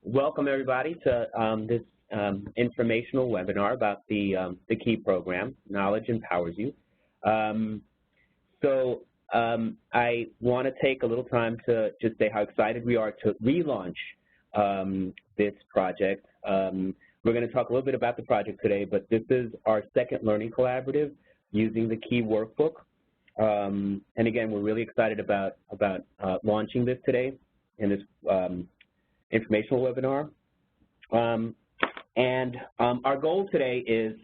Welcome everybody to this informational webinar about the KEY program, Knowledge Empowers You. I want to take a little time to just say how excited we are to relaunch this project. We're going to talk a little bit about the project today, but this is our second learning collaborative using the KEY Workbook. And again, we're really excited about launching this today in this informational webinar. Our goal today is,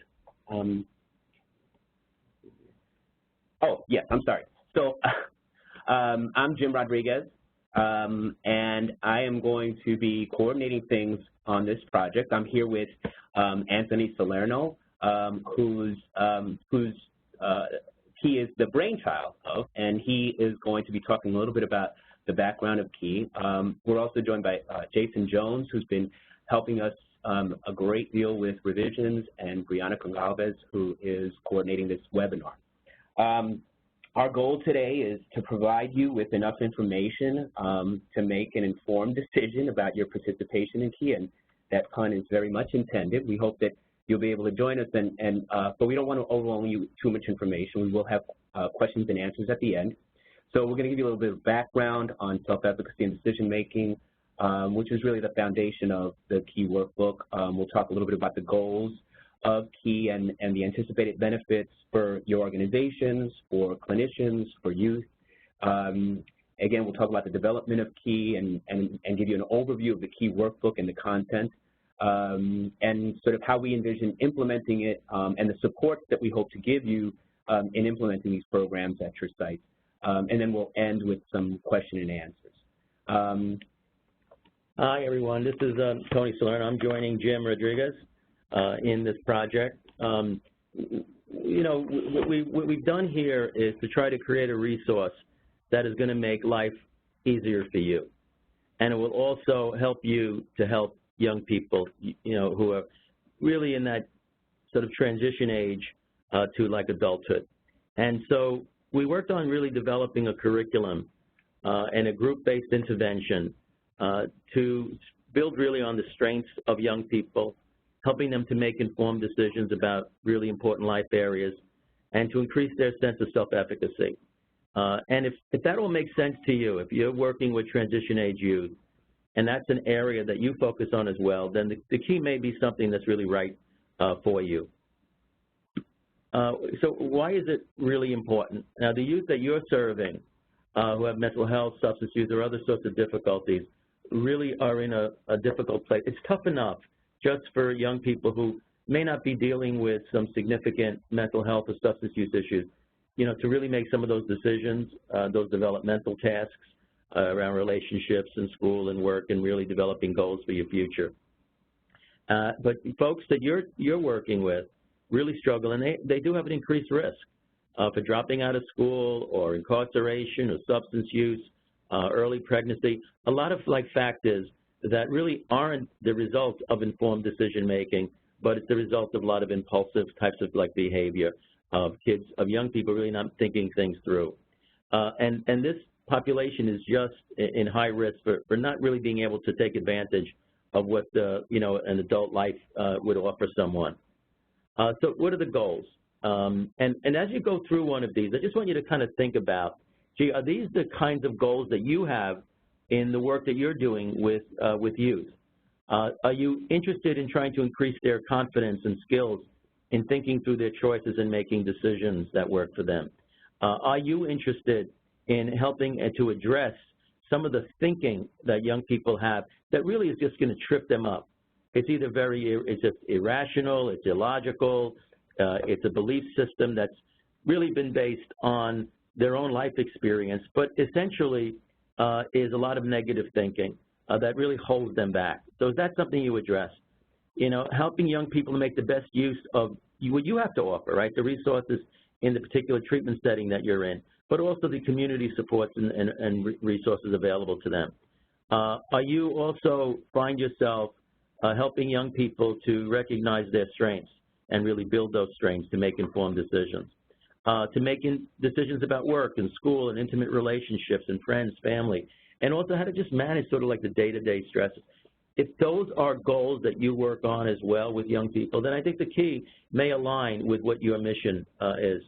So I'm Jim Rodriguez, and I am going to be coordinating things on this project. I'm here with Anthony Salerno, whose KEY is the brainchild of, and he is going to be talking a little bit about the background of KEY. We're also joined by Jason Jones, who's been helping us a great deal with revisions, and Brianna Gonzalez, who is coordinating this webinar. Our goal today is to provide you with enough information to make an informed decision about your participation in KEY, and that pun is very much intended. We hope that you'll be able to join us, but we don't want to overwhelm you with too much information. We will have questions and answers at the end. So we're going to give you a little bit of background on self-efficacy and decision-making, which is really the foundation of the KEY Workbook. We'll talk a little bit about the goals of KEY and the anticipated benefits for your organizations, for clinicians, for youth. Again, we'll talk about the development of KEY and give you an overview of the KEY Workbook and the content, and sort of how we envision implementing it and the support that we hope to give you in implementing these programs at your site. And then we'll end with some question and answers. Hi, everyone. This is Tony Salerno. I'm joining Jim Rodriguez in this project. You know, what we've done here is to try to create a resource that is going to make life easier for you. And it will also help you to help young people, you know, who are really in that sort of transition age to like adulthood. And so we worked on really developing a curriculum and a group-based intervention to build really on the strengths of young people, helping them to make informed decisions about really important life areas, and to increase their sense of self-efficacy. And if that all makes sense to you, if you're working with transition-age youth, and that's an area that you focus on as well, then the KEY may be something that's really right for you. So why is it really important? Now, the youth that you're serving who have mental health, substance use, or other sorts of difficulties really are in a difficult place. It's tough enough just for young people who may not be dealing with some significant mental health or substance use issues, you know, to really make some of those decisions, those developmental tasks around relationships and school and work and really developing goals for your future. But folks that you're working with really struggle, and they do have an increased risk for dropping out of school or incarceration or substance use, early pregnancy, a lot of like factors that really aren't the result of informed decision making, but it's the result of a lot of impulsive types of like behavior of kids, of young people really not thinking things through. And this population is just in high risk for not really being able to take advantage of what you know, an adult life would offer someone. So what are the goals? And as you go through one of these, I just want you to kind of think about, gee, are these the kinds of goals that you have in the work that you're doing with youth? Are you interested in trying to increase their confidence and skills in thinking through their choices and making decisions that work for them? Are you interested in helping to address some of the thinking that young people have that really is just going to trip them up? It's either it's just irrational, it's illogical, it's a belief system that's really been based on their own life experience, but essentially is a lot of negative thinking that really holds them back. So is that something you address? You know, helping young people to make the best use of what you have to offer, right? The resources in the particular treatment setting that you're in, but also the community supports and resources available to them. Are you also find yourself helping young people to recognize their strengths and really build those strengths to make informed decisions? To making decisions about work and school and intimate relationships and friends, family, and also how to just manage sort of like the day-to-day stresses. If those are goals that you work on as well with young people, then I think the KEY may align with what your mission is.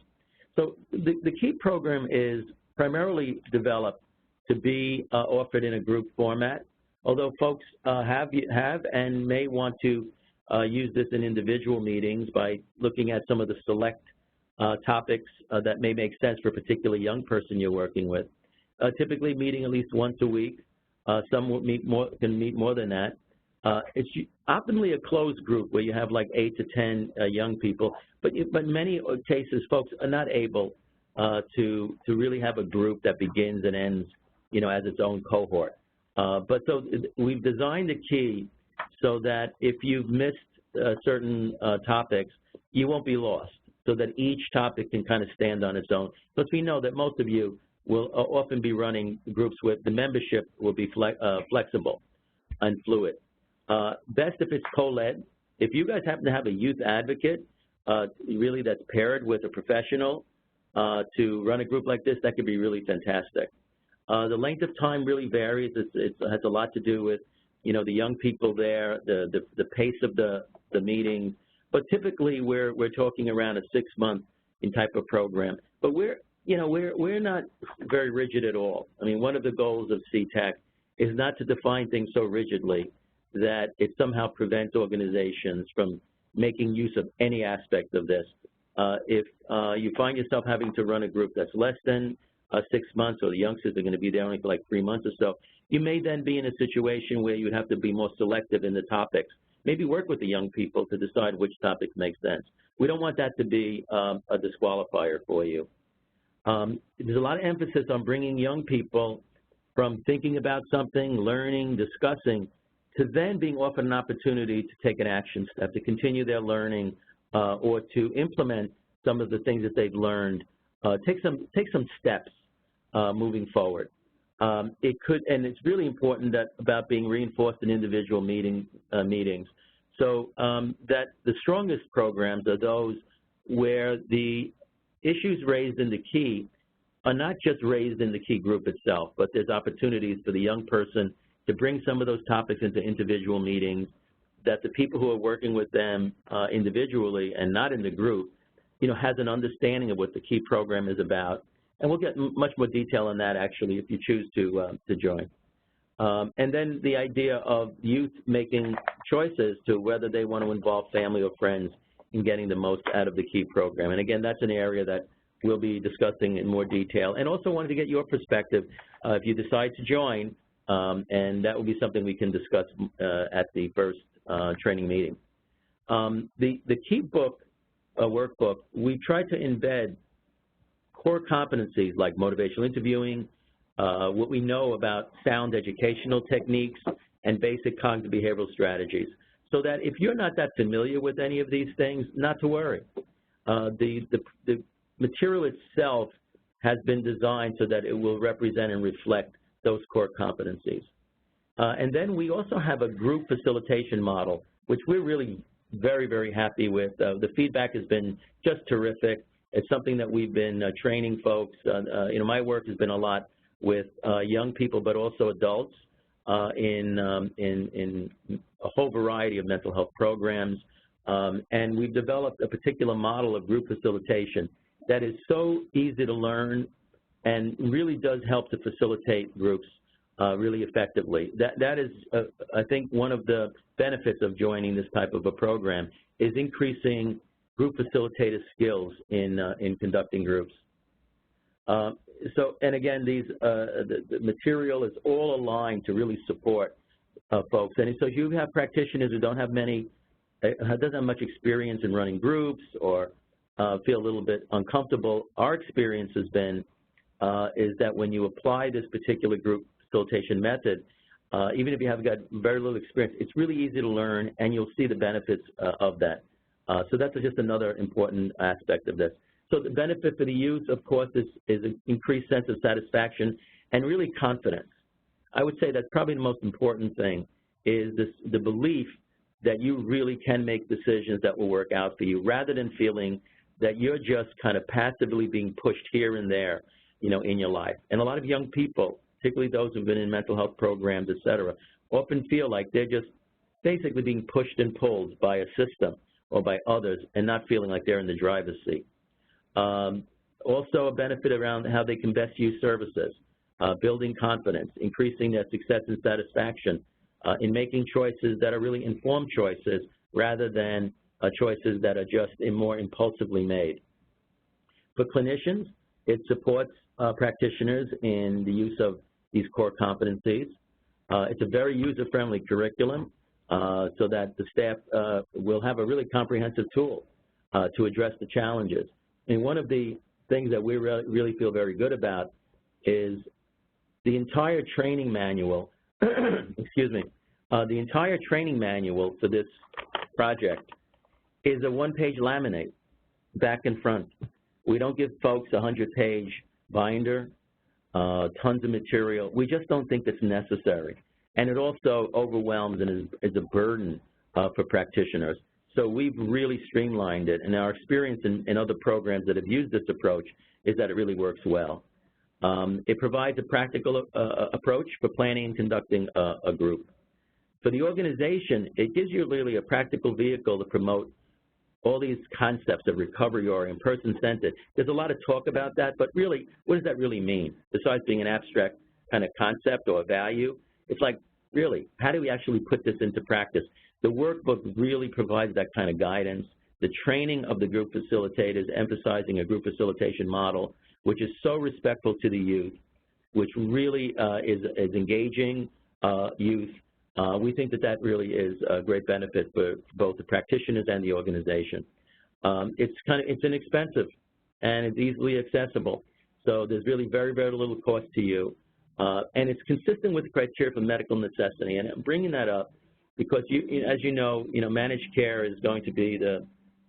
So the KEY program is primarily developed to be offered in a group format, although folks have and may want to use this in individual meetings by looking at some of the select topics that may make sense for a particular young person you're working with. Typically meeting at least once a week. Some will can meet more than that. It's optimally a closed group where you have like 8 to 10 young people, but in many cases, folks are not able to really have a group that begins and ends, as its own cohort. But so we've designed the KEY so that if you've missed certain topics, you won't be lost, so that each topic can kind of stand on its own. But we know that most of you will often be running groups with the membership will be flexible and fluid. Best if it's co-led. If you guys happen to have a youth advocate, really that's paired with a professional to run a group like this, that could be really fantastic. The length of time really varies. It has a lot to do with, the young people there, the pace of the meeting. But typically we're talking around a 6-month type of program. But we're not very rigid at all. I mean, one of the goals of CTAC is not to define things so rigidly that it somehow prevents organizations from making use of any aspect of this. If you find yourself having to run a group that's less than 6 months, or the youngsters are going to be there only for like 3 months or so, you may then be in a situation where you'd have to be more selective in the topics. Maybe work with the young people to decide which topics make sense. We don't want that to be a disqualifier for you. There's a lot of emphasis on bringing young people from thinking about something, learning, discussing, to then being offered an opportunity to take an action step, to continue their learning, or to implement some of the things that they've learned, take some steps moving forward. And it's really important about being reinforced in individual meetings. So that the strongest programs are those where the issues raised in the KEY are not just raised in the KEY group itself, but there's opportunities for the young person to bring some of those topics into individual meetings, that the people who are working with them individually and not in the group, has an understanding of what the KEY program is about. And we'll get much more detail on that, actually, if you choose to join. And then the idea of youth making choices to whether they want to involve family or friends in getting the most out of the KEY program. And again, that's an area that we'll be discussing in more detail. And also wanted to get your perspective if you decide to join, and that will be something we can discuss at the first training meeting. The KEY book, workbook, we tried to embed core competencies like motivational interviewing, what we know about sound educational techniques, and basic cognitive behavioral strategies, so that if you're not that familiar with any of these things, not to worry. The material itself has been designed so that it will represent and reflect those core competencies. And then we also have a group facilitation model, which we're really very, very happy with. The feedback has been just terrific. It's something that we've been training folks. My work has been a lot with young people, but also adults in a whole variety of mental health programs. And we've developed a particular model of group facilitation that is so easy to learn and really does help to facilitate groups really effectively. That is, I think, one of the benefits of joining this type of a program is increasing group facilitator skills in conducting groups. And again, the material is all aligned to really support folks. And so if you have practitioners who doesn't have much experience in running groups or feel a little bit uncomfortable, our experience has been is that when you apply this particular group facilitation method, even if you have got very little experience, it's really easy to learn, and you'll see the benefits of that. So that's just another important aspect of this. So the benefit for the youth, of course, is an increased sense of satisfaction and really confidence. I would say that's probably the most important thing, is the belief that you really can make decisions that will work out for you, rather than feeling that you're just kind of passively being pushed here and there, in your life. And a lot of young people particularly those who've been in mental health programs, et cetera, often feel like they're just basically being pushed and pulled by a system or by others and not feeling like they're in the driver's seat. Also a benefit around how they can best use services, building confidence, increasing their success and satisfaction in making choices that are really informed choices rather than choices that are just more impulsively made. For clinicians, it supports practitioners in the use of these core competencies. It's a very user-friendly curriculum so that the staff will have a really comprehensive tool to address the challenges. And one of the things that we really feel very good about is the entire training manual, excuse me, the entire training manual for this project is a one-page laminate, back and front. We don't give folks a 100-page binder, tons of material. We just don't think it's necessary. And it also overwhelms and is a burden for practitioners. So we've really streamlined it, and our experience in other programs that have used this approach is that it really works well. It provides a practical approach for planning and conducting a group. For the organization, it gives you really a practical vehicle to promote all these concepts of recovery-oriented, person-centered. There's a lot of talk about that, but really, what does that really mean? Besides being an abstract kind of concept or value, it's like, really, how do we actually put this into practice? The workbook really provides that kind of guidance. The training of the group facilitators, emphasizing a group facilitation model, which is so respectful to the youth, which really is engaging youth. We think that that really is a great benefit for both the practitioners and the organization. It's inexpensive and it's easily accessible. So there's really very, very little cost to you. And it's consistent with the criteria for medical necessity. And I'm bringing that up because, as you know, managed care is going to be the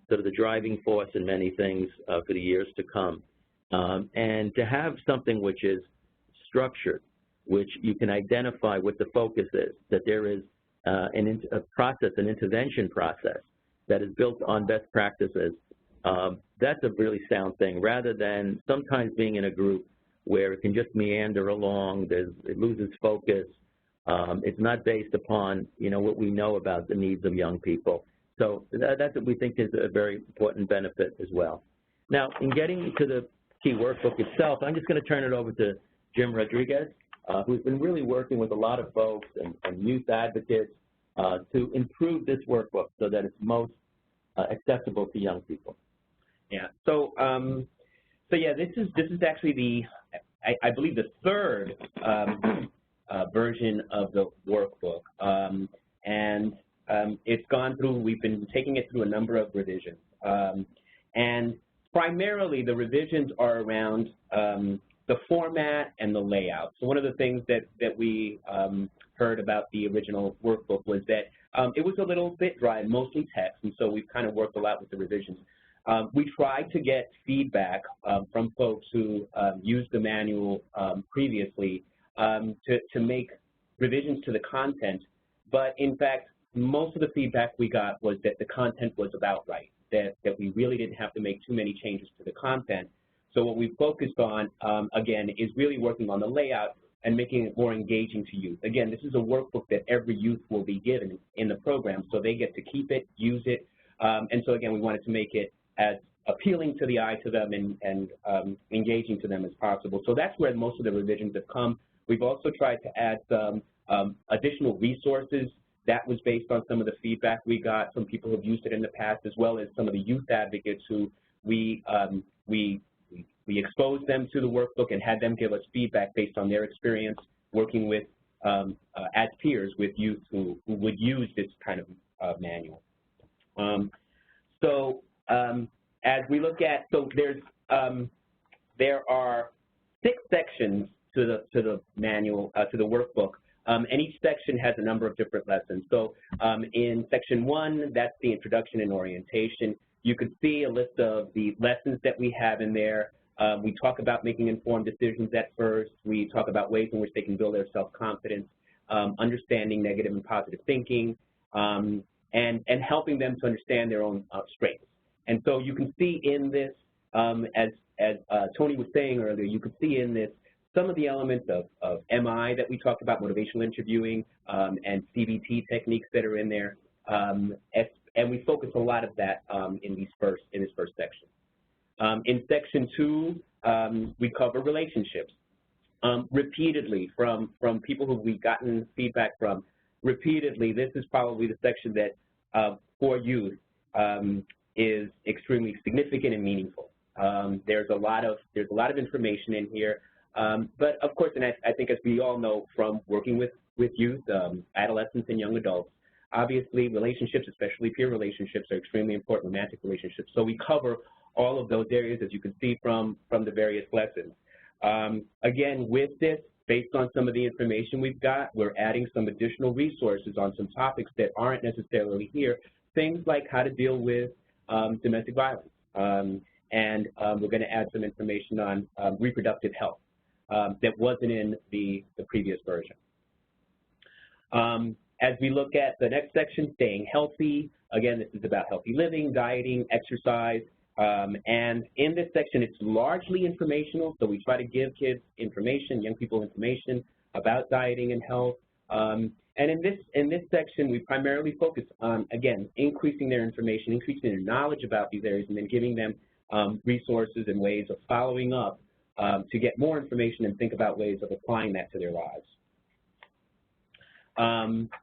sort of the driving force in many things for the years to come. And to have something which is structured, which you can identify what the focus is, that there is a process, an intervention process that is built on best practices, that's a really sound thing, rather than sometimes being in a group where it can just meander along, it loses focus. It's not based upon, what we know about the needs of young people. So that's what we think is a very important benefit as well. Now, in getting to the KEY Workbook itself, I'm just going to turn it over to Jim Rodriguez, who's been really working with a lot of folks and youth advocates to improve this workbook so that it's most accessible to young people. Yeah. So yeah, this is actually I believe the third version of the workbook, and it's gone through. We've been taking it through a number of revisions, and primarily the revisions are around the format and the layout. So one of the things that we heard about the original workbook was that it was a little bit dry, mostly text, and so we've kind of worked a lot with the revisions. We tried to get feedback from folks who used the manual previously to make revisions to the content, but in fact, most of the feedback we got was that the content was about right, that we really didn't have to make too many changes to the content. So what we focused on, again, is really working on the layout and making it more engaging to youth. Again, this is a workbook that every youth will be given in the program, so they get to keep it, use it, and so again, we wanted to make it as appealing to the eye to them and engaging to them as possible. So that's where most of the revisions have come. We've also tried to add some additional resources. That was based on some of the feedback we got from people who have used it in the past, as well as some of the youth advocates who we exposed them to the workbook and had them give us feedback based on their experience working with, as peers, with youth who would use this kind of manual. As we look at, so there are 6 sections to the manual, to the workbook, and each section has a number of different lessons. So in section 1, that's the introduction and orientation. You could see a list of the lessons that we have in there. We talk about making informed decisions at first. We talk about ways in which they can build their self-confidence, understanding negative and positive thinking, and helping them to understand their own strengths. And so you can see in this, as Tony was saying earlier, you can see in this some of the elements of MI that we talked about, motivational interviewing, and CBT techniques that are in there. And we focus a lot of that in this first section. In section 2, we cover relationships. Repeatedly, from people who we've gotten feedback from, repeatedly, this is probably the section that for youth is extremely significant and meaningful. There's a lot of information in here, but of course, and I think as we all know from working with youth, adolescents, and young adults, obviously relationships, especially peer relationships, are extremely important, romantic relationships. So we cover all of those areas, as you can see from the various lessons. Again, with this, based on some of the information we've got, we're adding some additional resources on some topics that aren't necessarily here, things like how to deal with domestic violence. And we're going to add some information on reproductive health that wasn't in the previous version. As we look at the next section, staying healthy, again, this is about healthy living, dieting, exercise, and in this section, it's largely informational, so we try to give kids information, young people information about dieting and health. And in this section, we primarily focus on, again, increasing their information, increasing their knowledge about these areas, and then giving them resources and ways of following up to get more information and think about ways of applying that to their lives.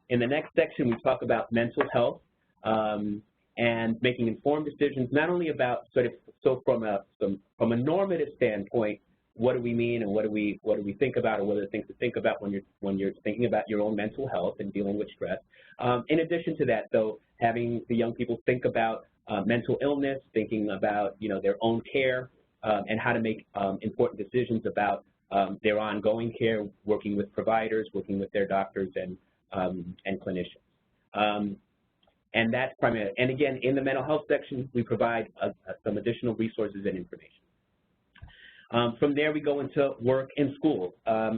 In the next section, we talk about mental health and making informed decisions, not only about from a normative standpoint, what do we mean and what do we think about, or what are the things to think about when you're thinking about your own mental health and dealing with stress. In addition to that, though, having the young people think about mental illness, thinking about their own care, and how to make important decisions about their ongoing care, working with providers, working with their doctors and clinicians. And that's primarily, and again, in the mental health section, we provide some additional resources and information. From there, we go into work and school.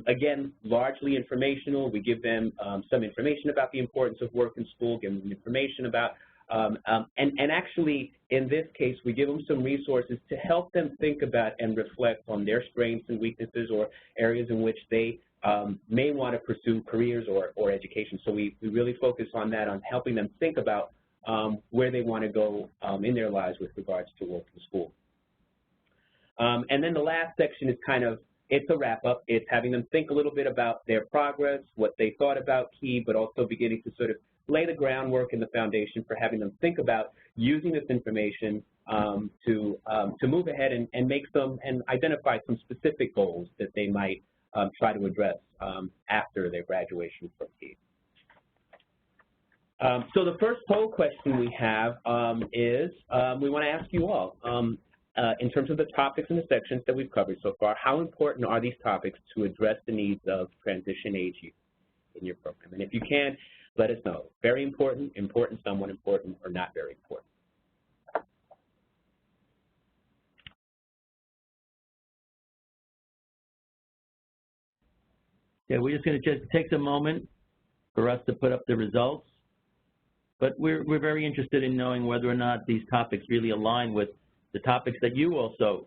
Again, largely informational. We give them some information about the importance of work and school, give them information about, and actually, in this case, we give them some resources to help them think about and reflect on their strengths and weaknesses or areas in which they may want to pursue careers or education. So we really focus on that, on helping them think about where they want to go in their lives with regards to work and school. And then the last section is it's a wrap-up. It's having them think a little bit about their progress, what they thought about KEY, but also beginning to sort of lay the groundwork and the foundation for having them think about using this information to move ahead and make and identify some specific goals that they might try to address after their graduation from KEY. So the first poll question we have is, we want to ask you all, in terms of the topics and the sections that we've covered so far, how important are these topics to address the needs of transition age youth in your program? And if you can, let us know. Very important, important, somewhat important, or not very important. Yeah, we're just going to take a moment for us to put up the results. But we're very interested in knowing whether or not these topics really align with the topics that you also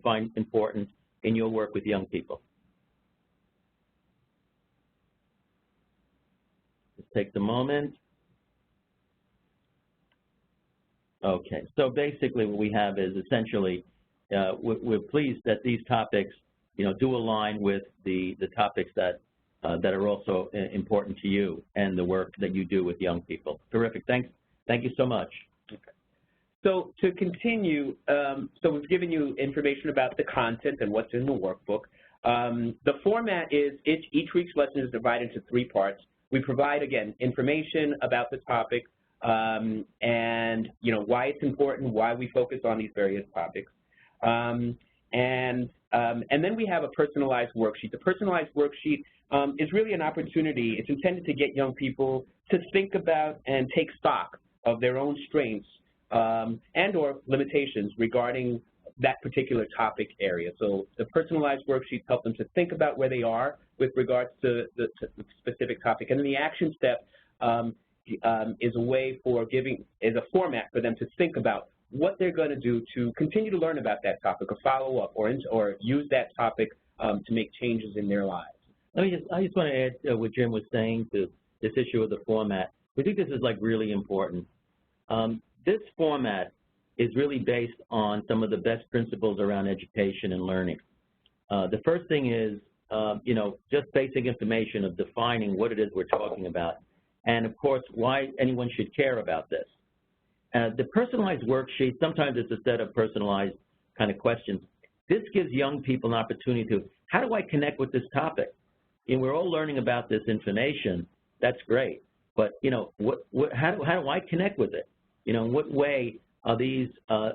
find important in your work with young people. Just take the moment. Okay, so basically what we have is essentially we're pleased that these topics do align with the topics that are also important to you and the work that you do with young people. Terrific. Thanks. Thank you so much. Okay. So to continue, so we've given you information about the content and what's in the workbook. The format is each week's lesson is divided into 3 parts. We provide, again, information about the topic and why it's important, why we focus on these various topics. And then we have a personalized worksheet. The personalized worksheet is really an opportunity. It's intended to get young people to think about and take stock of their own strengths and or limitations regarding that particular topic area. So the personalized worksheets help them to think about where they are with regards to the specific topic. And then the action step is a way for is a format for them to think about what they're going to do to continue to learn about that topic, or follow up, or use that topic to make changes in their lives. I just want to add what Jim was saying to this issue of the format. We think this is like really important. This format is really based on some of the best principles around education and learning. The first thing is, just basic information of defining what it is we're talking about, and of course, why anyone should care about this. The personalized worksheet, sometimes it's a set of personalized kind of questions. This gives young people an opportunity to, how do I connect with this topic? And we're all learning about this information. That's great. But, how do I connect with it? In what way are these,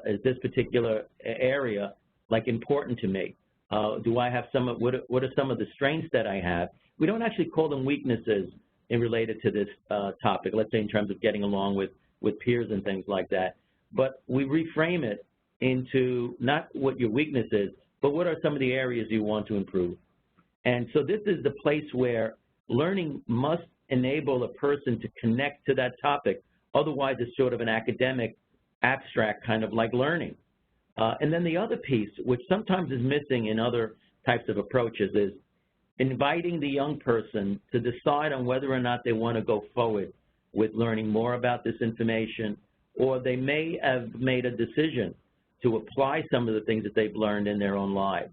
is this particular area, important to me? Do I have what are some of the strengths that I have? We don't actually call them weaknesses related to this topic, let's say in terms of getting along with peers and things like that. But we reframe it into not what your weakness is, but what are some of the areas you want to improve. And so this is the place where learning must enable a person to connect to that topic. Otherwise, it's sort of an academic, abstract kind of like learning. And then the other piece, which sometimes is missing in other types of approaches, is inviting the young person to decide on whether or not they want to go forward with learning more about this information, or they may have made a decision to apply some of the things that they've learned in their own lives.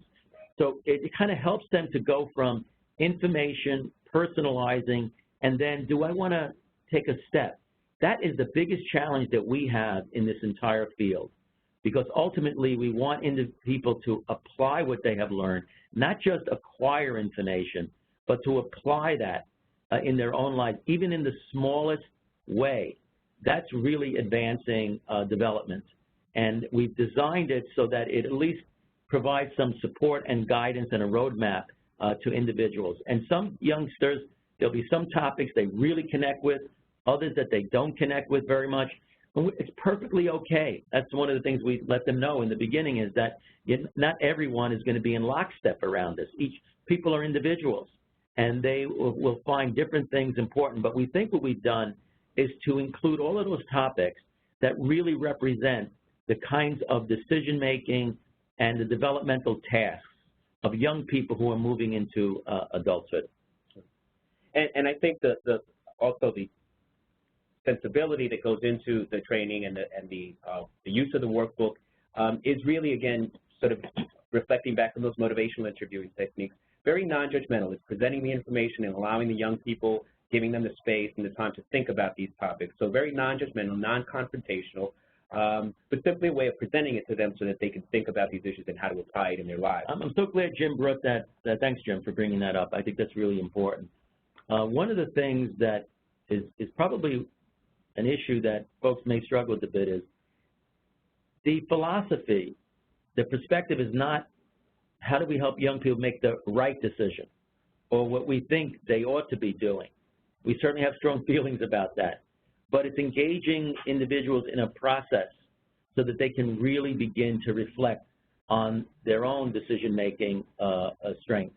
So it kind of helps them to go from information, personalizing, and then do I want to take a step? That is the biggest challenge that we have in this entire field, because ultimately we want people to apply what they have learned, not just acquire information, but to apply that in their own lives, even in the smallest way. That's really advancing development. And we've designed it so that it at least provides some support and guidance and a roadmap to individuals. And some youngsters, there'll be some topics they really connect with, others that they don't connect with very much. And it's perfectly okay. That's one of the things we let them know in the beginning, is that not everyone is going to be in lockstep around this. People are individuals, and they will find different things important. But we think what we've done is to include all of those topics that really represent the kinds of decision-making and the developmental tasks of young people who are moving into adulthood. And I think also the sensibility that goes into the training and the use of the workbook is really, again, sort of reflecting back on those motivational interviewing techniques. Very non-judgmental. It's presenting the information and allowing the young people, giving them the space and the time to think about these topics. So very non-judgmental, non-confrontational, but simply a way of presenting it to them so that they can think about these issues and how to apply it in their lives. I'm so glad Jim brought that. Thanks, Jim, for bringing that up. I think that's really important. One of the things that is probably an issue that folks may struggle with a bit is the philosophy, the perspective is not how do we help young people make the right decision or what we think they ought to be doing. We certainly have strong feelings about that. But it's engaging individuals in a process so that they can really begin to reflect on their own decision-making strengths.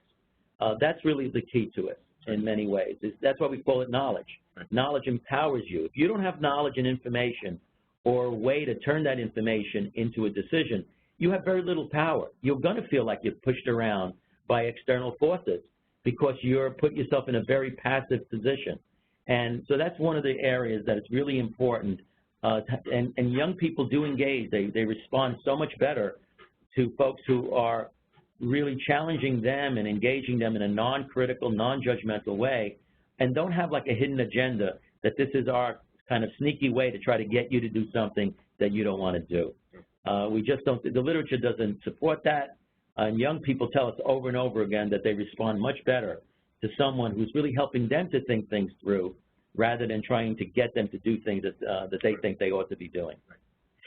That's really the key to it in many ways. That's why we call it knowledge. Right. Knowledge empowers you. If you don't have knowledge and information or a way to turn that information into a decision, you have very little power. You're going to feel like you're pushed around by external forces because you're put yourself in a very passive position. And so that's one of the areas that it's really important. And young people do engage. They respond so much better to folks who are really challenging them and engaging them in a non-critical, non-judgmental way, and don't have like a hidden agenda that this is our kind of sneaky way to try to get you to do something that you don't want to do. We just don't, the literature doesn't support that, and young people tell us over and over again that they respond much better to someone who's really helping them to think things through rather than trying to get them to do things that they think they ought to be doing.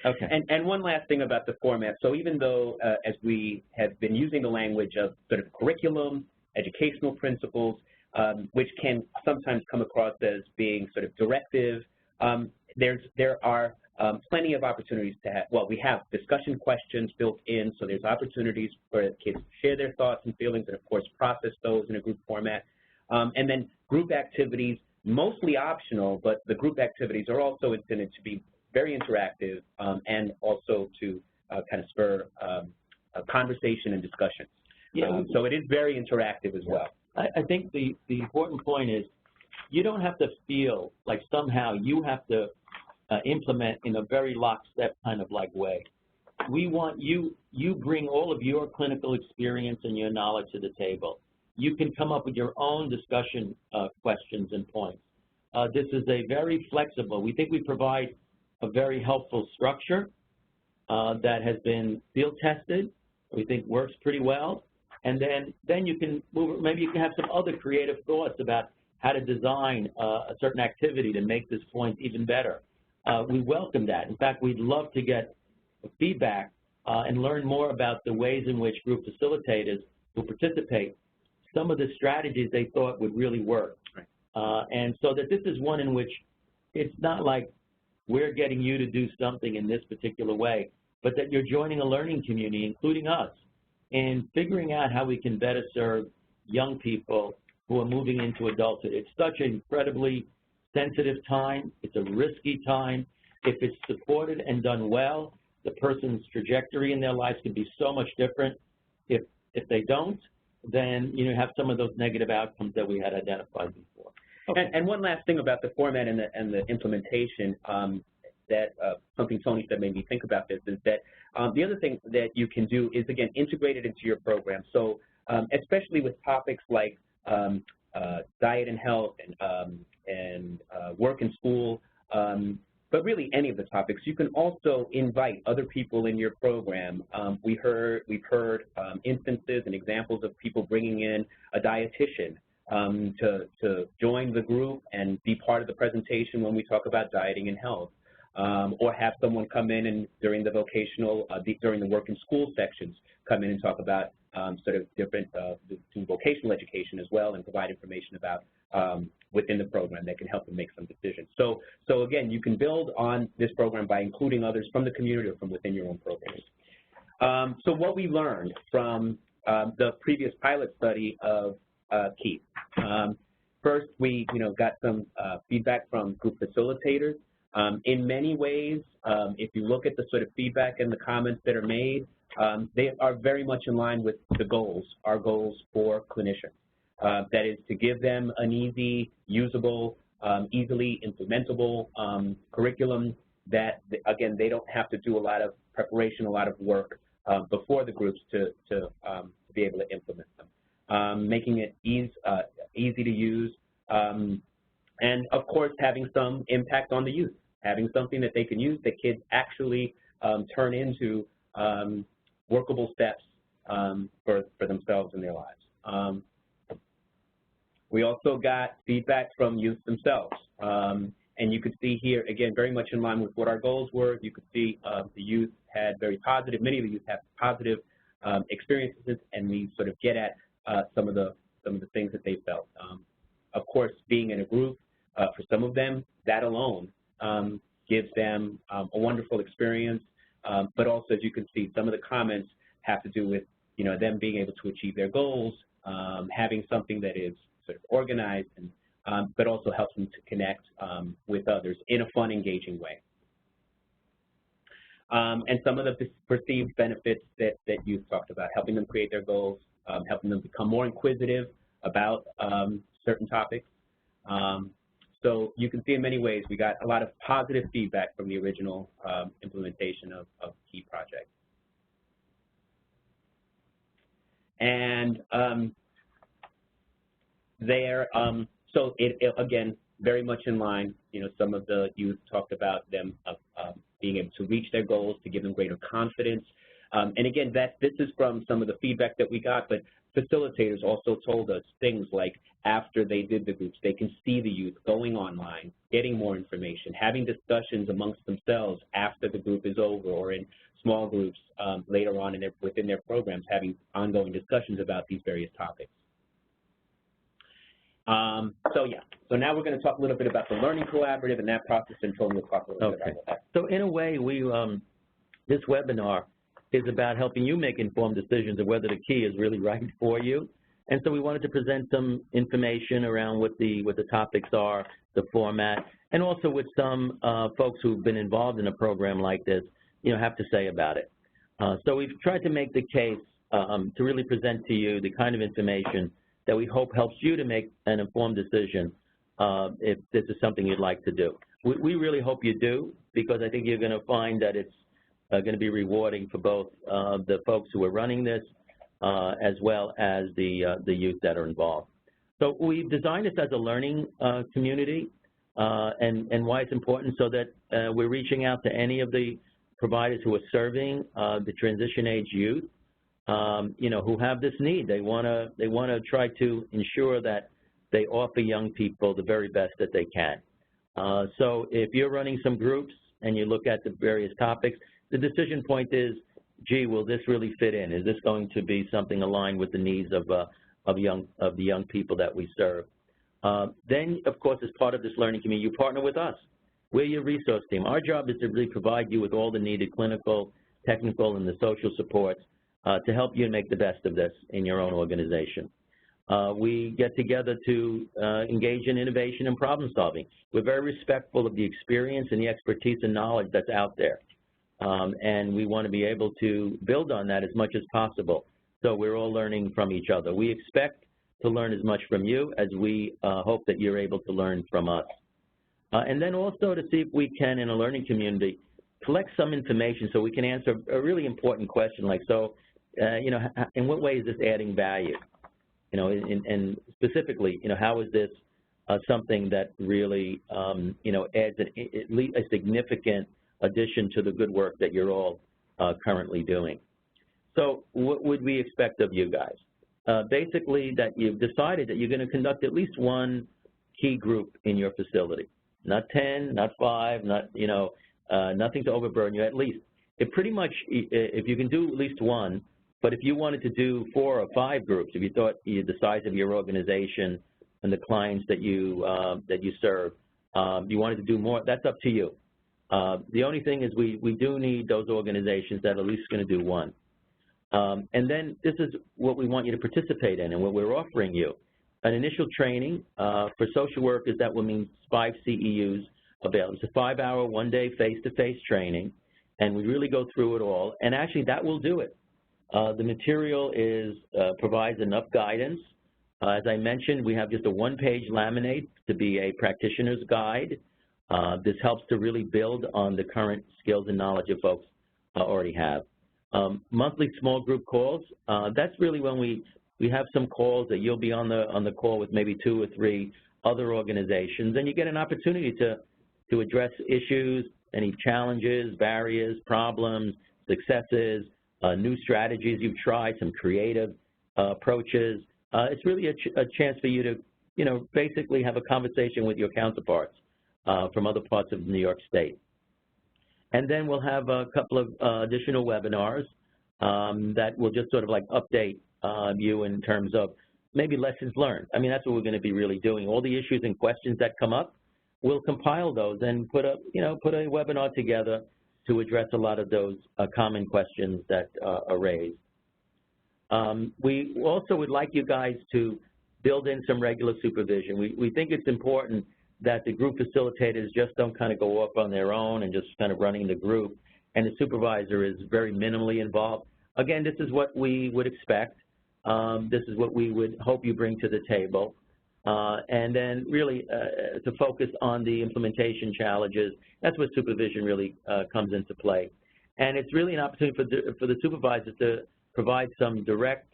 Okay. And one last thing about the format. So even though, as we have been using the language of sort of curriculum, educational principles, which can sometimes come across as being sort of directive, there are plenty of opportunities to have, well, we have discussion questions built in, so there's opportunities for kids to share their thoughts and feelings and, of course, process those in a group format. And then group activities, mostly optional, but the group activities are also intended to be very interactive and also to kind of spur a conversation and discussion. So it is very interactive as well. I think the important point is you don't have to feel like somehow you have to implement in a very lockstep kind of like way. We want you bring all of your clinical experience and your knowledge to the table. You can come up with your own discussion questions and points. This is a very flexible, we think we provide a very helpful structure that has been field tested, we think works pretty well. And then you can move, maybe you can have some other creative thoughts about how to design a certain activity to make this point even better. We welcome that. In fact, we'd love to get feedback and learn more about the ways in which group facilitators who participate, some of the strategies they thought would really work. Right. And so that this is one in which it's not like we're getting you to do something in this particular way, but that you're joining a learning community, including us, in figuring out how we can better serve young people who are moving into adulthood. It's such an incredibly sensitive time. It's a risky time. If it's supported and done well, the person's trajectory in their lives can be so much different. If they don't, then you have some of those negative outcomes that we had identified before. Okay. And one last thing about the format and the implementation, that something Tony said made me think about this, is that the other thing that you can do is, again, integrate it into your program. So especially with topics like diet and health and work and school, but really any of the topics, you can also invite other people in your program. We've heard instances and examples of people bringing in a dietitian to join the group and be part of the presentation when we talk about dieting and health. Or have someone come in and during the vocational, during the work and school sections, come in and talk about sort of different vocational education as well, and provide information about within the program that can help them make some decisions. So again, you can build on this program by including others from the community or from within your own programs. So what we learned from the previous pilot study of KEY. First, we got some feedback from group facilitators. In many ways, if you look at the sort of feedback and the comments that are made, they are very much in line with the goals, our goals for clinicians. That is to give them an easy, usable, easily implementable curriculum that, again, they don't have to do a lot of preparation, a lot of work before the groups to be able to implement them. Making it easy to use, and of course having some impact on the youth, having something that they can use that kids actually turn into workable steps for themselves in their lives. We also got feedback from youth themselves, and you could see here, again, very much in line with what our goals were. You could see the youth had very positive, many of the youth have positive experiences, and we sort of get at some of the things that they felt. Of course, being in a group, for some of them, that alone gives them a wonderful experience, but also, as you can see, some of the comments have to do with them being able to achieve their goals, having something that is sort of organized, and but also helps them to connect with others in a fun, engaging way. And some of the perceived benefits that you've talked about, helping them create their goals, helping them become more inquisitive about certain topics. So you can see in many ways we got a lot of positive feedback from the original implementation of KEY project. And so it again, very much in line, some of the youth talked about them being able to reach their goals, to give them greater confidence. And again, this is from some of the feedback that we got, but facilitators also told us things like after they did the groups, they can see the youth going online, getting more information, having discussions amongst themselves after the group is over, or in small groups later on within their programs, having ongoing discussions about these various topics. So now we're going to talk a little bit about the Learning Collaborative and that process, and Tony will talk a little bit about that. So in a way, this webinar is about helping you make informed decisions of whether the KEY is really right for you. And so we wanted to present some information around what the topics are, the format, and also what some folks who've been involved in a program like this, have to say about it. So we've tried to make the case to really present to you the kind of information that we hope helps you to make an informed decision if this is something you'd like to do. We really hope you do, because I think you're going to find that it's going to be rewarding for both the folks who are running this as well as the youth that are involved. So we've designed this as a learning community, and why it's important, so that we're reaching out to any of the providers who are serving the transition age youth, who have this need. They want to try to ensure that they offer young people the very best that they can. So if you're running some groups and you look at the various topics, the decision point is, gee, will this really fit in? Is this going to be something aligned with the needs of the young people that we serve? Then, of course, as part of this learning community, you partner with us. We're your resource team. Our job is to really provide you with all the needed clinical, technical, and the social supports to help you make the best of this in your own organization. We get together to engage in innovation and problem solving. We're very respectful of the experience and the expertise and knowledge that's out there. And we want to be able to build on that as much as possible. So we're all learning from each other. We expect to learn as much from you as we hope that you're able to learn from us. And then also to see if we can, in a learning community, collect some information so we can answer a really important question like, so, in what way is this adding value? And specifically, how is this something that really, adds at least a significant addition to the good work that you're all currently doing? So what would we expect of you guys? Basically, that you've decided that you're going to conduct at least one key group in your facility. Not 10, not 5, not, nothing to overburden you, at least. It pretty much, if you can do at least one, but if you wanted to do 4 or 5 groups, if you thought the size of your organization and the clients that you serve, you wanted to do more, that's up to you. The only thing is we do need those organizations that are at least going to do one. And then this is what we want you to participate in and what we're offering you. An initial training for social workers that will mean 5 CEUs available. It's a 5-hour, 1-day face-to-face training, and we really go through it all. And actually, that will do it. The material provides enough guidance. As I mentioned, we have just a 1-page laminate to be a practitioner's guide. This helps to really build on the current skills and knowledge that folks already have. Monthly small group calls, that's really when we have some calls that you'll be on the call with maybe 2 or 3 other organizations, and you get an opportunity to address issues, any challenges, barriers, problems, successes, new strategies you've tried, some creative approaches. It's really a chance for you to, basically have a conversation with your counterparts from other parts of New York State. And then we'll have a couple of additional webinars that will just sort of like update you in terms of maybe lessons learned. I mean, that's what we're going to be really doing. All the issues and questions that come up, we'll compile those and put a webinar together to address a lot of those common questions that are raised. We also would like you guys to build in some regular supervision. We think it's important that the group facilitators just don't kind of go off on their own and just kind of running the group, and the supervisor is very minimally involved. Again, this is what we would expect. This is what we would hope you bring to the table. And then really to focus on the implementation challenges. That's where supervision really comes into play. And it's really an opportunity for the supervisor to provide some direct,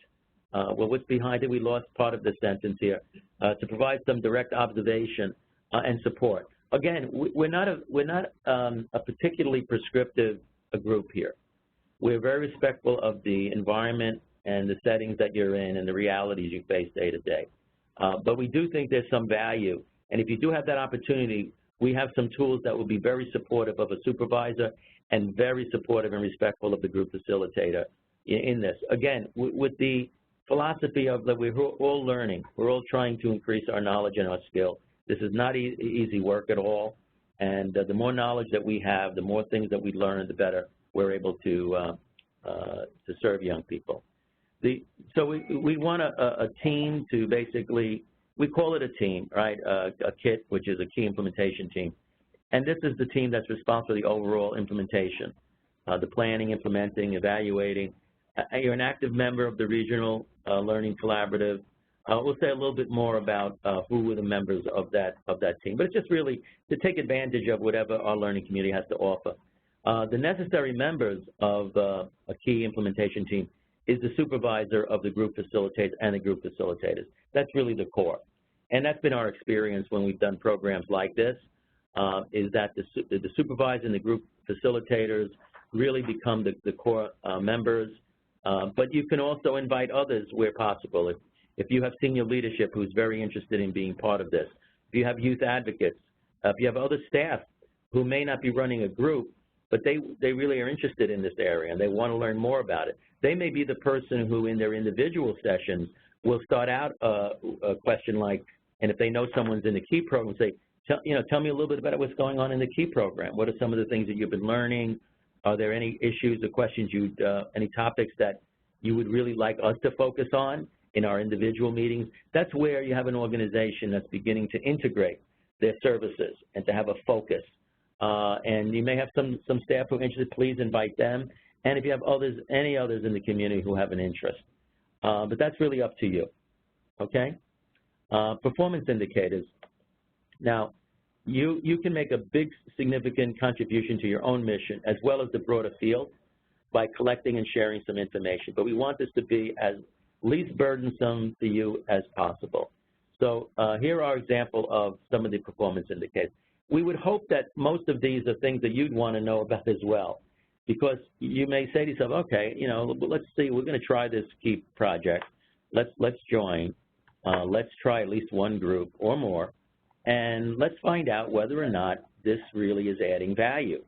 well, what's behind it? We lost part of the sentence here. To provide some direct observation and support. Again, we're not a particularly prescriptive group here. We're very respectful of the environment and the settings that you're in and the realities you face day to day. But we do think there's some value. And if you do have that opportunity, we have some tools that will be very supportive of a supervisor and very supportive and respectful of the group facilitator in this. Again, with the philosophy of that we're all learning. We're all trying to increase our knowledge and our skill. This is not easy work at all. And the more knowledge that we have, the more things that we learn, the better we're able to serve young people. So we want a team to basically, we call it a team, right? A KIT, which is a key implementation team. And this is the team that's responsible for the overall implementation, the planning, implementing, evaluating, you're an active member of the Regional Learning Collaborative. We'll say a little bit more about who were the members of that team. But it's just really to take advantage of whatever our learning community has to offer. The necessary members of a KEY implementation team is the supervisor of the group facilitators and the group facilitators. That's really the core. And that's been our experience when we've done programs like this, is that the supervisor and the group facilitators really become the core members. But you can also invite others where possible. If you have senior leadership who's very interested in being part of this, if you have youth advocates, if you have other staff who may not be running a group, but they really are interested in this area and they want to learn more about it. They may be the person who in their individual sessions will start out a question like, and if they know someone's in the KEY program, say, tell me a little bit about what's going on in the KEY program. What are some of the things that you've been learning? Are there any issues or questions, any topics that you would really like us to focus on in our individual meetings? That's where you have an organization that's beginning to integrate their services and to have a focus. And you may have some staff who are interested, please invite them. And if you have any others in the community who have an interest. But that's really up to you, okay? Performance indicators. Now, you can make a big, significant contribution to your own mission as well as the broader field by collecting and sharing some information. But we want this to be as least burdensome to you as possible. So here are examples of some of the performance indicators. We would hope that most of these are things that you'd want to know about as well, because you may say to yourself, okay, let's see, we're going to try this KEY project. Let's join. Let's try at least one group or more, and let's find out whether or not this really is adding value.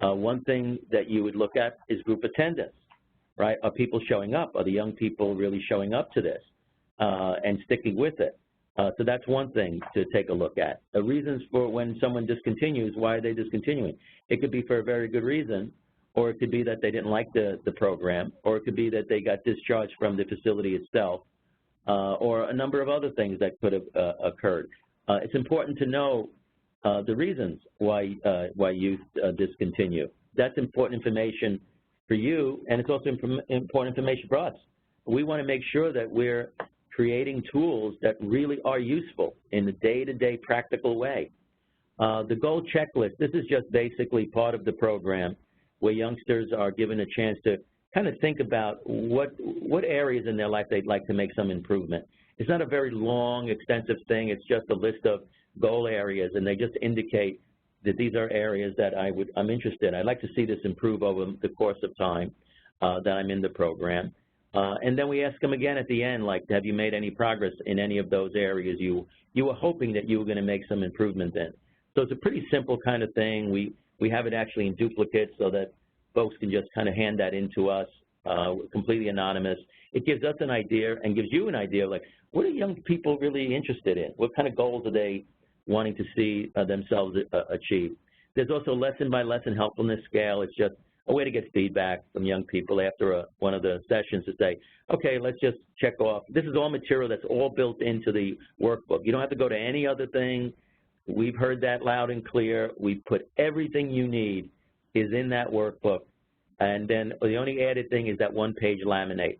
One thing that you would look at is group attendance, right? Are people showing up? Are the young people really showing up to this and sticking with it? So that's one thing to take a look at. The reasons for when someone discontinues, why are they discontinuing? It could be for a very good reason, or it could be that they didn't like the program, or it could be that they got discharged from the facility itself, or a number of other things that could have occurred. It's important to know the reasons why youth discontinue. That's important information for you, and it's also important information for us. We want to make sure that we're creating tools that really are useful in the day-to-day practical way. The goal checklist, this is just basically part of the program where youngsters are given a chance to kind of think about what areas in their life they'd like to make some improvement. It's not a very long, extensive thing. It's just a list of goal areas, and they just indicate that these are areas that I'm interested in. I'd like to see this improve over the course of time that I'm in the program. And then we ask them again at the end, like, have you made any progress in any of those areas you were hoping that you were going to make some improvement in? So it's a pretty simple kind of thing. We have it actually in duplicate so that folks can just kind of hand that in to us, completely anonymous. It gives us an idea and gives you an idea, like, what are young people really interested in? What kind of goals are they wanting to see themselves achieve? There's also lesson-by-lesson helpfulness scale. It's just a way to get feedback from young people after one of the sessions to say, okay, let's just check off. This is all material that's all built into the workbook. You don't have to go to any other thing. We've heard that loud and clear. We've put everything you need is in that workbook. And then the only added thing is that one-page laminate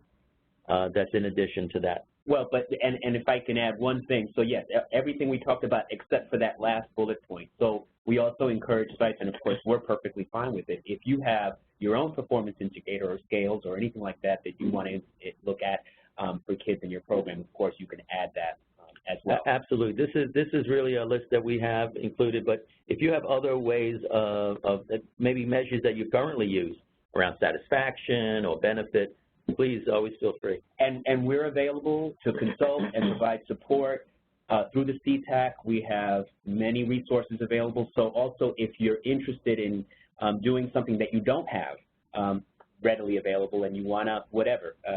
that's in addition to that. Well, and if I can add one thing, so yes, everything we talked about except for that last bullet point. So we also encourage sites, and of course we're perfectly fine with it. If you have your own performance indicator or scales or anything like that that you want to look at for kids in your program, of course you can add that as well. Absolutely. This is really a list that we have included, but if you have other ways of maybe measures that you currently use around satisfaction or benefit, please always feel free. And we're available to consult and provide support through the CTAC. We have many resources available. So also if you're interested in doing something that you don't have readily available and you want to,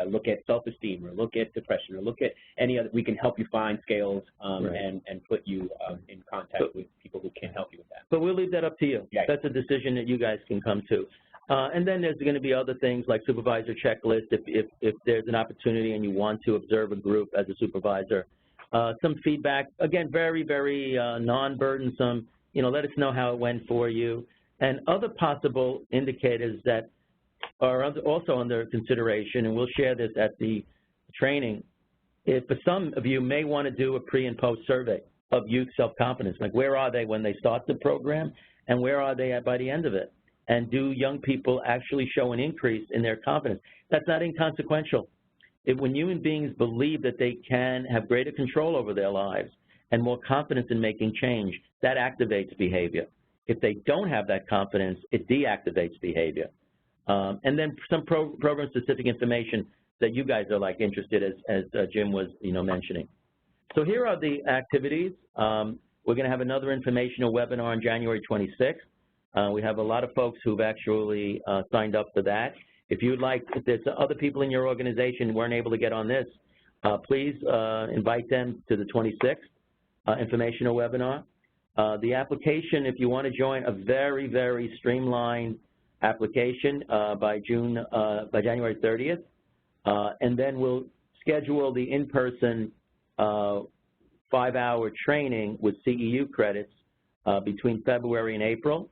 look at self-esteem or look at depression or look at any other, we can help you find scales right. and put you in contact with people who can help you with that. But we'll leave that up to you. Yeah. That's a decision that you guys can come to. And then there's going to be other things like supervisor checklist if there's an opportunity and you want to observe a group as a supervisor. Some feedback, again, very, very non-burdensome. Let us know how it went for you. And other possible indicators that are also under consideration, and we'll share this at the training. If for some of you may want to do a pre and post survey of youth self-confidence, like where are they when they start the program and where are they by the end of it? And do young people actually show an increase in their confidence? That's not inconsequential. When human beings believe that they can have greater control over their lives and more confidence in making change, that activates behavior. If they don't have that confidence, it deactivates behavior. And then some program-specific information that you guys are like interested as Jim was mentioning. So here are the activities. We're going to have another informational webinar on January 26th. We have a lot of folks who've actually signed up for that. If you'd like, if there's other people in your organization who weren't able to get on this, please invite them to the 26th informational webinar. The application, if you want to join, a very, very streamlined application by January 30th. And then we'll schedule the in-person 5-hour training with CEU credits between February and April.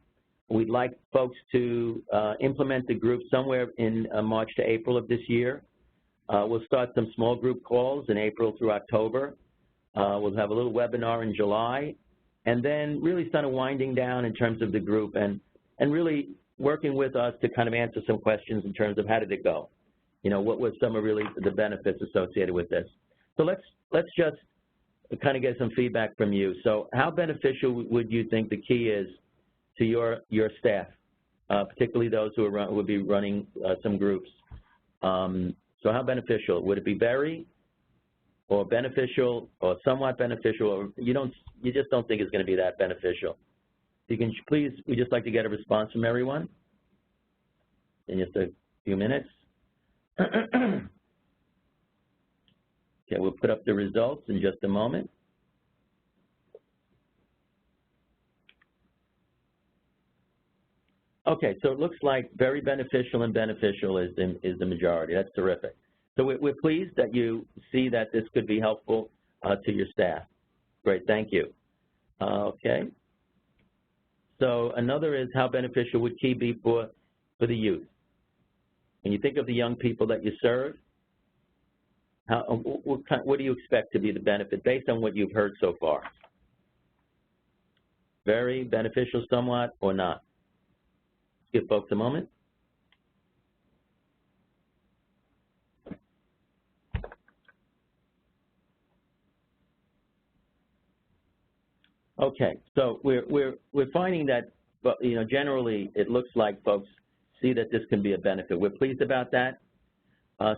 We'd like folks to implement the group somewhere in March to April of this year. We'll start some small group calls in April through October. We'll have a little webinar in July, and then really start winding down in terms of the group and really working with us to kind of answer some questions in terms of how did it go? What was some of really the benefits associated with this? So let's just kind of get some feedback from you. So how beneficial would you think the key is to your staff, particularly those who would be running some groups? So how beneficial? Would it be very, or beneficial, or somewhat beneficial, or you just don't think it's going to be that beneficial? You can please, we'd just like to get a response from everyone in just a few minutes. Okay, we'll put up the results in just a moment. Okay, so it looks like very beneficial and beneficial is the majority. That's terrific. So we're pleased that you see that this could be helpful to your staff. Great, thank you. Okay. So another is how beneficial would KEY be for the youth? When you think of the young people that you serve, what do you expect to be the benefit based on what you've heard so far? Very beneficial somewhat or not? Give folks a moment. Okay, so we're finding that, generally it looks like folks see that this can be a benefit. We're pleased about that.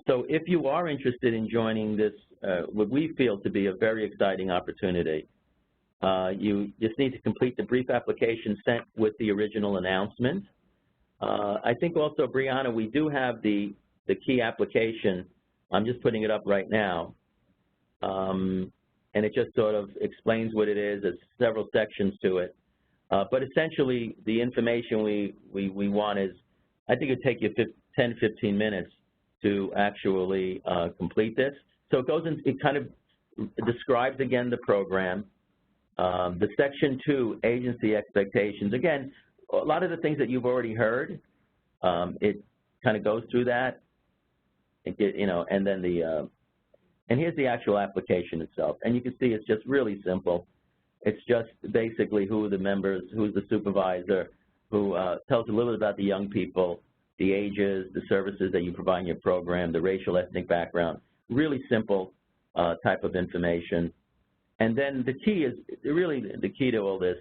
So if you are interested in joining this, what we feel to be a very exciting opportunity, you just need to complete the brief application sent with the original announcement. I think also, Brianna, we do have the KEY application. I'm just putting it up right now. And it just sort of explains what it is. There's several sections to it. But essentially, the information we want is, I think it'd take you 10, 15 minutes to actually complete this. So it goes in, it kind of describes again the program. The section 2, agency expectations. Again, a lot of the things that you've already heard, it kind of goes through that. And then and here's the actual application itself. And you can see it's just really simple. It's just basically who are the members, who's the supervisor, who tells a little bit about the young people, the ages, the services that you provide in your program, the racial, ethnic background. Really simple type of information. And then the key is, really the key to all this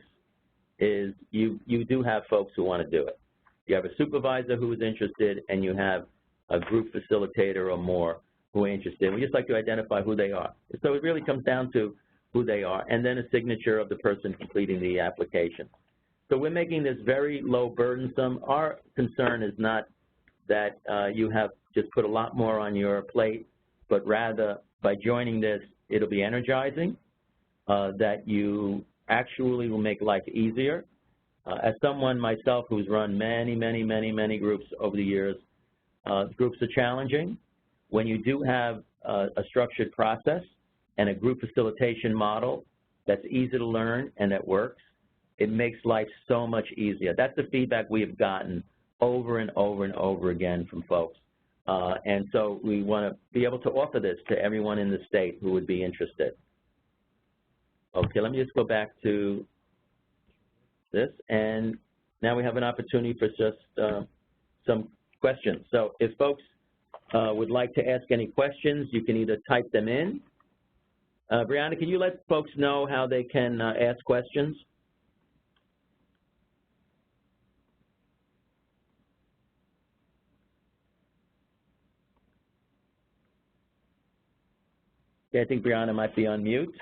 is you do have folks who want to do it. You have a supervisor who is interested, and you have a group facilitator or more who are interested. We just like to identify who they are. So it really comes down to who they are, and then a signature of the person completing the application. So we're making this very low burdensome. Our concern is not that you have just put a lot more on your plate, but rather by joining this, it'll be energizing, that you actually will make life easier. As someone myself who's run many groups over the years, groups are challenging. When you do have a structured process and a group facilitation model that's easy to learn and that works, it makes life so much easier. That's the feedback we have gotten over and over and over again from folks. And so we want to be able to offer this to everyone in the state who would be interested. Okay, let me just go back to this, and now we have an opportunity for just some questions. So if folks would like to ask any questions, you can either type them in. Brianna, can you let folks know how they can ask questions? Okay, I think Brianna might be on mute.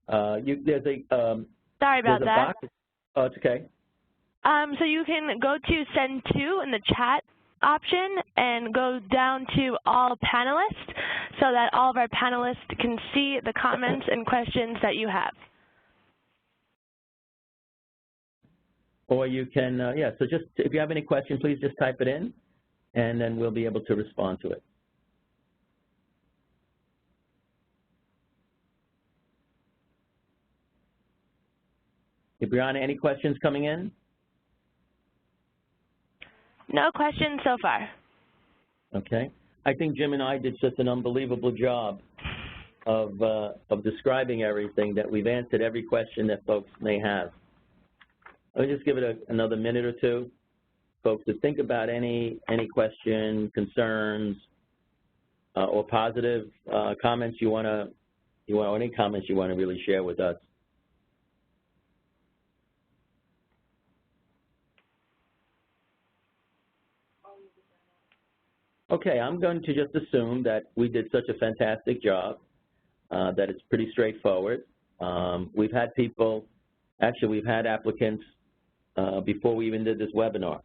There's a sorry about that. Box. Oh, it's okay. So you can go to Send To in the chat option and go down to All Panelists so that all of our panelists can see the comments and questions that you have. Or you can, yeah, so just if you have any questions, please just type it in, and then we'll be able to respond to it. Hey, Brianna, any questions coming in? No questions so far. Okay. I think Jim and I did just an unbelievable job of describing everything, that we've answered every question that folks may have. Let me just give it another minute or two, folks, to think about any question, concerns, or positive comments any comments you want to really share with us. Okay, I'm going to just assume that we did such a fantastic job, that it's pretty straightforward. We've had people, actually we've had applicants before we even did this webinar.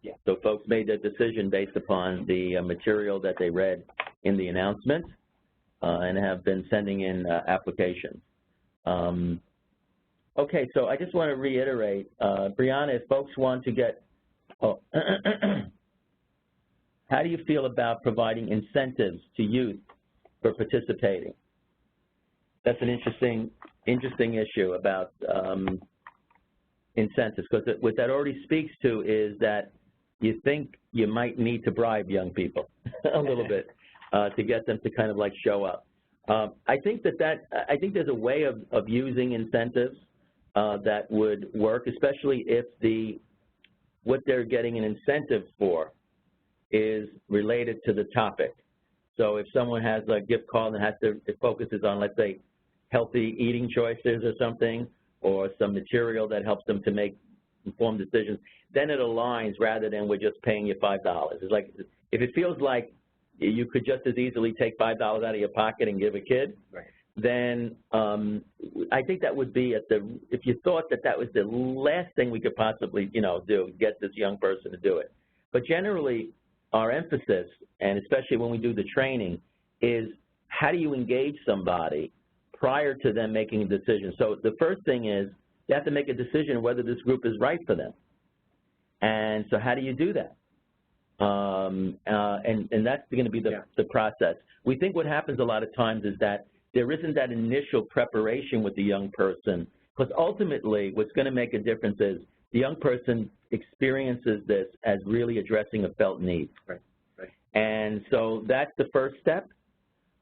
Yeah. So folks made their decision based upon the material that they read in the announcement and have been sending in applications. Okay, so I just want to reiterate, Brianna, if folks want to get, how do you feel about providing incentives to youth for participating? That's an interesting issue about incentives, because what that already speaks to is that you think you might need to bribe young people a little bit to get them to kind of like show up. I think there's a way of using incentives that would work, especially if what they're getting an incentive for is related to the topic. So if someone has a gift card and it focuses on, let's say, healthy eating choices or something, or some material that helps them to make informed decisions, then it aligns rather than we're just paying you $5. It's like, if it feels like you could just as easily take $5 out of your pocket and give a kid, right, then I think that would be if you thought that was the last thing we could possibly, do, get this young person to do it. But generally, our emphasis, and especially when we do the training, is how do you engage somebody prior to them making a decision. So the first thing is they have to make a decision whether this group is right for them. And so how do you do that? And that's going to be the process. We think what happens a lot of times is that there isn't that initial preparation with the young person, because ultimately what's going to make a difference is the young person experiences this as really addressing a felt need. Right. Right. And so that's the first step,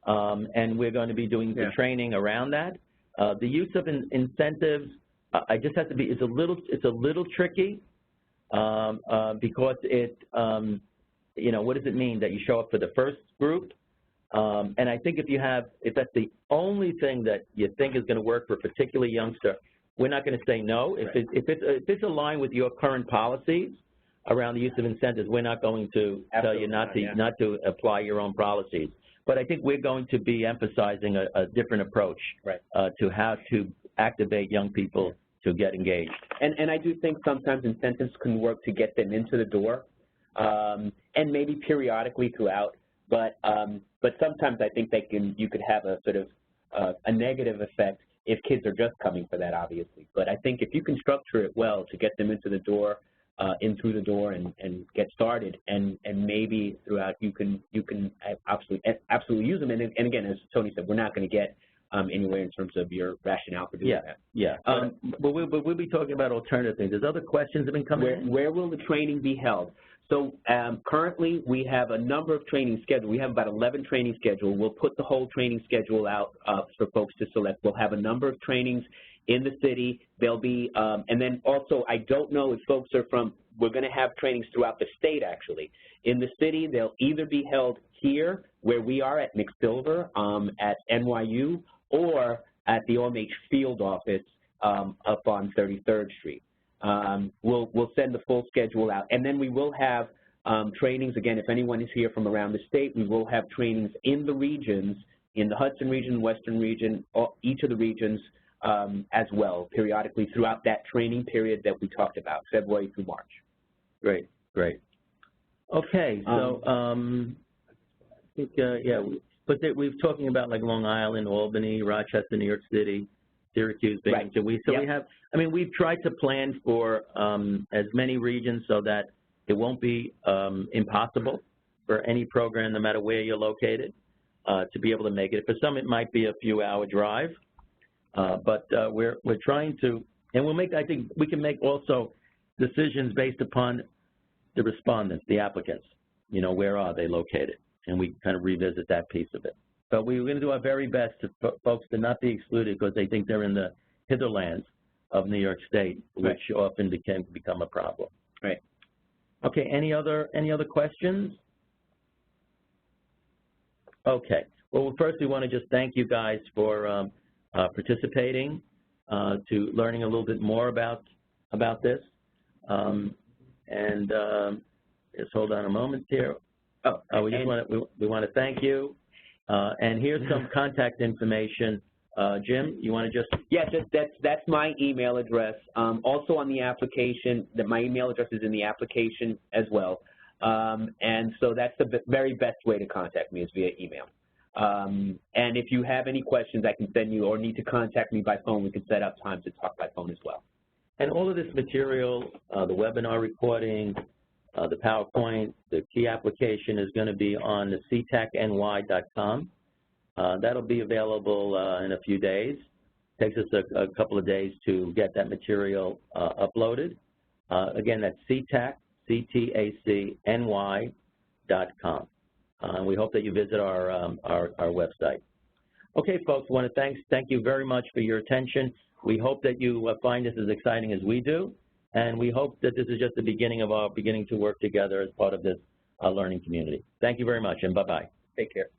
and we're going to be doing the training around that. The use of incentives, I just have to be, it's a little tricky because what does it mean that you show up for the first group? And I think if that's the only thing that you think is going to work for a particular youngster, we're not going to say no. If it's aligned with your current policies around the use of incentives, we're not going to tell you not to apply your own policies. But I think we're going to be emphasizing a different approach to how to activate young people to get engaged. And I do think sometimes incentives can work to get them into the door, and maybe periodically throughout. But sometimes I think you could have a sort of a negative effect if kids are just coming for that, obviously. But I think if you can structure it well to get them into the door, through the door and get started, and maybe throughout you can absolutely use them. And again, as Tony said, we're not going to get anywhere in terms of your rationale for doing that. Yeah. But we'll be talking about alternative things. There's other questions that have been coming in? Where will the training be held? So currently we have a number of training scheduled. We have about 11 training scheduled. We'll put the whole training schedule out for folks to select. We'll have a number of trainings in the city. There'll be, and then also I don't know if folks are from, we're going to have trainings throughout the state actually. In the city, they'll either be held here where we are at McSilver at NYU, or at the OMH field office up on 33rd Street. We'll send the full schedule out, and then we will have trainings. Again, if anyone is here from around the state, we will have trainings in the regions, in the Hudson region, Western region, each of the regions as well, periodically throughout that training period that we talked about, February through March. Great, great. Okay, so I think, yeah, but we've talking about like Long Island, Albany, Rochester, New York City, Syracuse, Binghamton. Right. So we have, I mean, we've tried to plan for as many regions so that it won't be impossible for any program, no matter where you're located, to be able to make it. For some, it might be a few-hour drive, but we're trying to, and we'll make, I think we can make also decisions based upon the respondents, the applicants. You know, where are they located? And we kind of revisit that piece of it. But we're going to do our very best for folks to not be excluded because they think they're in the hinterlands of New York State, which often become a problem. Right. Okay. Any other questions? Okay. Well, first we want to just thank you guys for participating, to learning a little bit more about this. Just hold on a moment here. We just want to thank you. And here's some contact information. Jim, you want to just? Yeah, that's my email address. Also on the application, my email address is in the application as well. And so that's the very best way to contact me is via email. And if you have any questions, I can send you, or need to contact me by phone, we can set up time to talk by phone as well. And all of this material, the webinar recording, the PowerPoint, the key application is going to be on the ctacny.com. That'll be available in a few days. Takes us a couple of days to get that material uploaded. Again, that's ctacny.com. We hope that you visit our website. Okay, folks, I want to thank you very much for your attention. We hope that you find this as exciting as we do. And we hope that this is just the beginning of our beginning to work together as part of this learning community. Thank you very much, and bye-bye. Take care.